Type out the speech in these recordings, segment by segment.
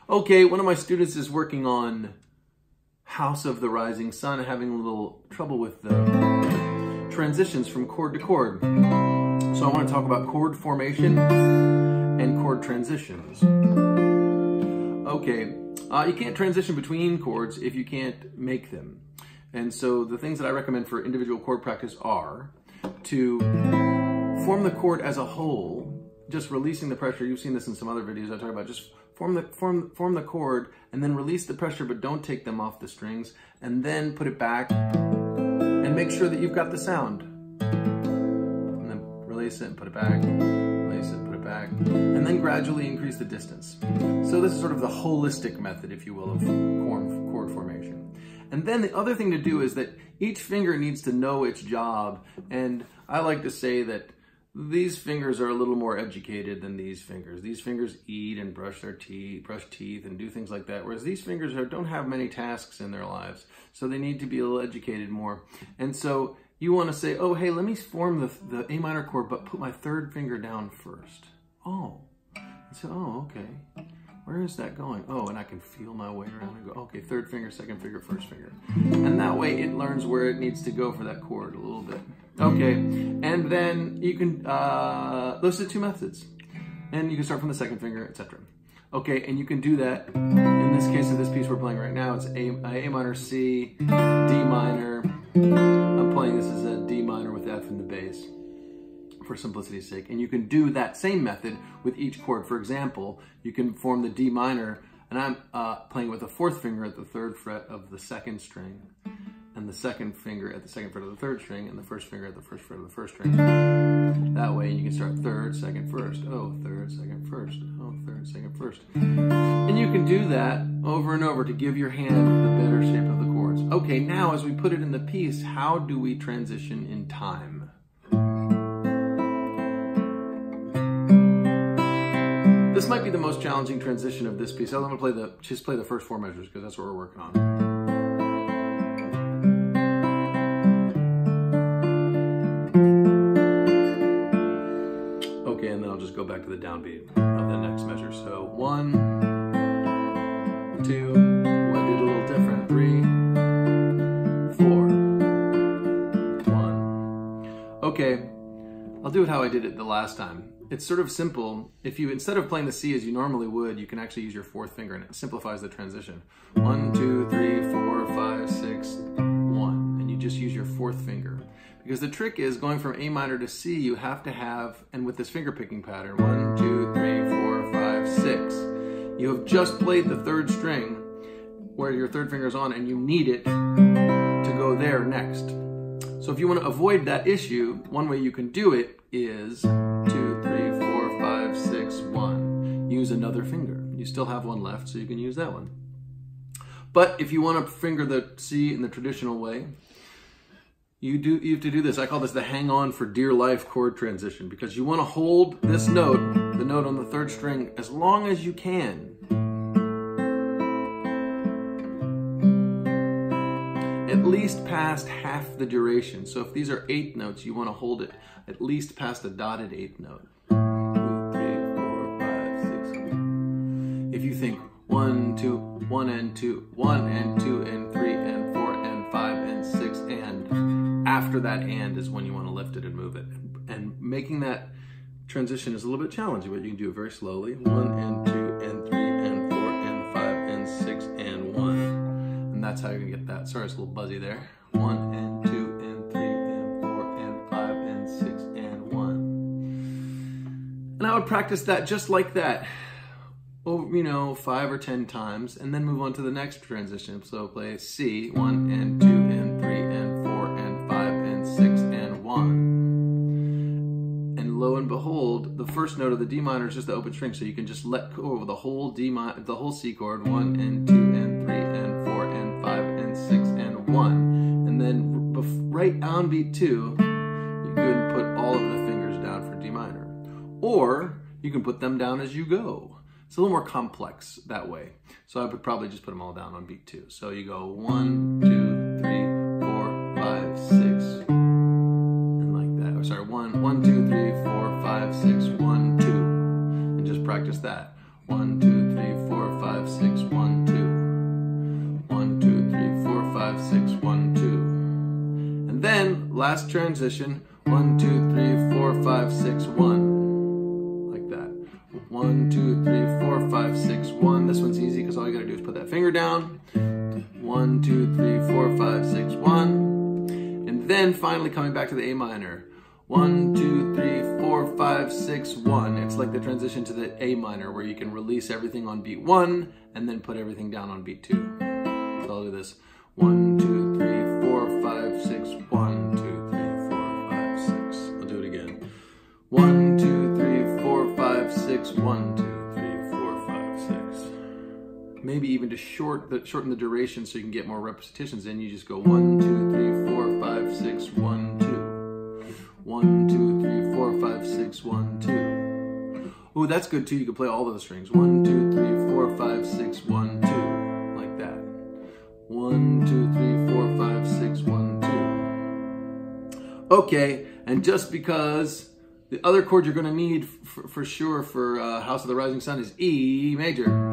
Okay, one of my students is working on House of the Rising Sun, having a little trouble with the transitions from chord to chord. So I want to talk about chord formation and chord transitions. Okay, you can't transition between chords if you can't make them. And so the things that I recommend for individual chord practice are to form the chord as a whole, just releasing the pressure. You've seen this in some other videos I talk about. Just form the chord and then release the pressure, but don't take them off the strings, and then put it back and make sure that you've got the sound. And then release it and put it back, release it, put it back, and then gradually increase the distance. So this is sort of the holistic method, if you will, of chord formation. And then the other thing to do is that each finger needs to know its job, and I like to say that these fingers are a little more educated than these fingers. These fingers eat and brush teeth and do things like that, whereas these fingers don't have many tasks in their lives, so they need to be a little educated more. And so you want to say, oh, hey, let me form the A minor chord, but put my third finger down first. Oh, so, oh, okay. Where is that going? Oh, and I can feel my way around and go, okay, third finger, second finger, first finger. And that way it learns where it needs to go for that chord a little bit. Okay, and then you can, those are the two methods. And you can start from the second finger, etc. Okay, and you can do that, in this case of this piece we're playing right now, it's A minor, C, D minor. I'm playing this as a D minor with F in the bass, for simplicity's sake. And you can do that same method with each chord. For example, you can form the D minor, and I'm playing with the fourth finger at the third fret of the second string, and the second finger at the second fret of the third string, and the first finger at the first fret of the first string. That way you can start third, second, first. Oh, third, second, first. Oh, third, second, first. And you can do that over and over to give your hand the better shape of the chords. Okay, now as we put it in the piece, how do we transition in time? This might be the most challenging transition of this piece. I'm going to just play the first four measures because that's what we're working on. Okay, and then I'll just go back to the downbeat of the next measure. So 1, 2, I did a little different. 3, 4, 1. Okay, I'll do it how I did it the last time. It's sort of simple. If you, instead of playing the C as you normally would, you can actually use your fourth finger, and it simplifies the transition. 1, 2, 3, 4, 5, 6, 1. And you just use your fourth finger. Because the trick is going from A minor to C, you have to have, and with this finger picking pattern, 1, 2, 3, 4, 5, 6. You have just played the third string where your third finger is on, and you need it to go there next. So if you want to avoid that issue, one way you can do it is 2, 3, 4, 5, 6, 1. Use another finger. You still have one left, so you can use that one. But if you want to finger the C in the traditional way, you have to do this. I call this the hang on for dear life chord transition, because you want to hold this note, the note on the third string, as long as you can. At least past half the duration. So if these are eighth notes, you want to hold it at least past the dotted eighth note. 2, 3, 4, 5, 6. If you think 1, 2, 1 and 2, 1 and 2 and 3 and 4 and 5 and 6 and after that and is when you want to lift it and move it. And making that transition is a little bit challenging, but you can do it very slowly. 1 and 2 and 3 and 4 and 5 and 6 and 1. And that's how you're going to get that. Sorry, it's a little buzzy there. 1 and 2 and 3 and 4 and 5 and 6 and 1. And I would practice that just like that, over, 5 or 10 times, and then move on to the next transition. So play C, 1 and 2 and 3 and 4 and 5 and 6 and 1. And lo and behold, the first note of the D minor is just the open string, so you can just let go of the whole the whole C chord, 1 and 2 and 3 and 4 and 5 and 6 and 1. And then right on beat 2, you can put all of the fingers down for D minor. Or you can put them down as you go. It's a little more complex that way. So I would probably just put them all down on beat 2. So you go 1, 2, 3, 4, 5, 6, and like that. Oh, sorry, 1, 2, 3, 4, 5, 6, 1, 2. And just practice that. 1, 2, 3, 4, 5, 6, last transition, 1, 2, 3, 4, 5, 6, 1, like that. 1, 2, 3, 4, 5, 6, 1. This one's easy because all you gotta do is put that finger down. 1, 2, 3, 4, 5, 6, 1. And then finally coming back to the A minor. 1, 2, 3, 4, 5, 6, 1. It's like the transition to the A minor where you can release everything on beat 1 and then put everything down on beat 2. So I'll do this. 1, 2, 3, 4, 5, 6, 1, 2, 3, 4, 5, 6. I'll do it again. 1, 2, 3, 4, 5, 6, 1, 2, 3, 4, 5, 6. Maybe even to shorten the duration so you can get more repetitions in, you just go 1, 2, 3, 4, 5, 6, 1, 2. 1, 2, 3, 4, 5, 6, 1, 2. Ooh, that's good too. You can play all of the strings. 1, 2, 3, 4, 5, 6, 1, 2. Like that. 1, 2, 3, 4, 5, 6, 1, 2. Okay, and just because the other chord you're going to need for sure for House of the Rising Sun is E major.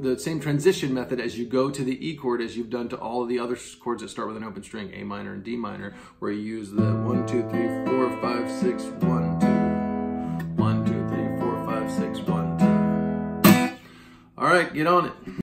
The same transition method as you go to the E chord as you've done to all of the other chords that start with an open string, A minor and D minor, where you use the 1, 2, 3, 4, 5, 6, 1, 2. 1, 2, 3, 4, 5, 6, 1, 2. All right, get on it.